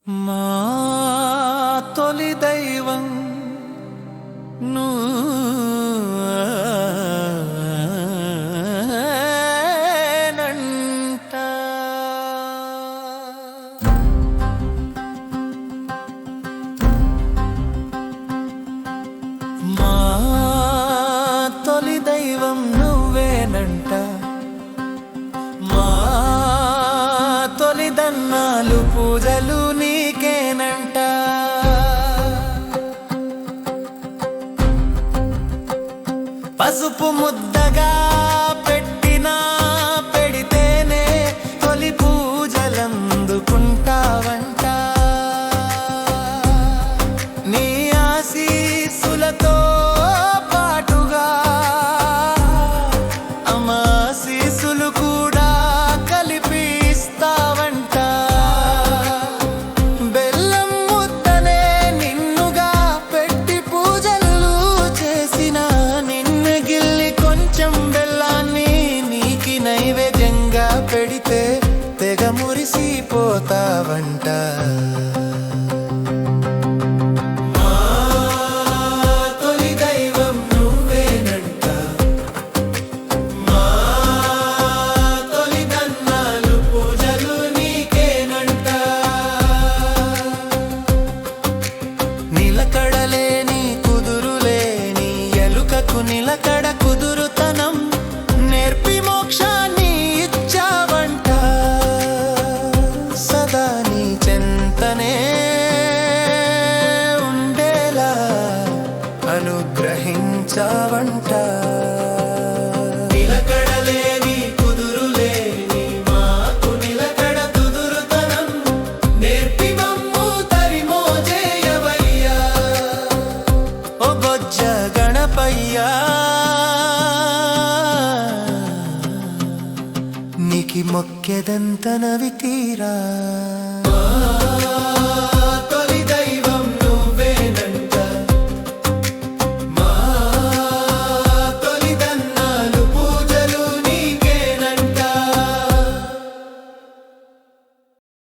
మా తొలి దైవం నువ్వేనంట. మా తొలి దైవం నువ్వేనంట. మా తొలి దన్నాలు పూజలు నీకేనంట. పసుపు ముద్దగా పెట్టినా పెడితేనే తొలి పూజలందుకుంటావంట. నీ ఆశీస్సులతో పాటుగా అమాశీస్సులు కూడా కలిపి ఇస్తావంట. బెల్లం ముద్దనే నిన్నుగా పెట్టి పూజలు చేసిన నిన్నగిల్లి కొంచెం బెల్లాన్ని నీకి నైవేద్యంగా పెడితే తెగ మురిసిపోతావంట. నిలకడలేని కుదురులేని ఎలుకకు నిలకడ కుదురుతనం నేర్పి మోక్షాన్ని ఇచ్చావంట. సదా నీ చెంతనే ఉండేలా అనుగ్రహించావంట. నిలకడలేని కుదురులేని మాకు నిలకడ కుదురుతనం నేర్పి మమ్ము తరిమో చేయవయ్యా. ఓ బొజ్జ గణపయ్యా, నీకి మొక్కెదంతనవి తీరా.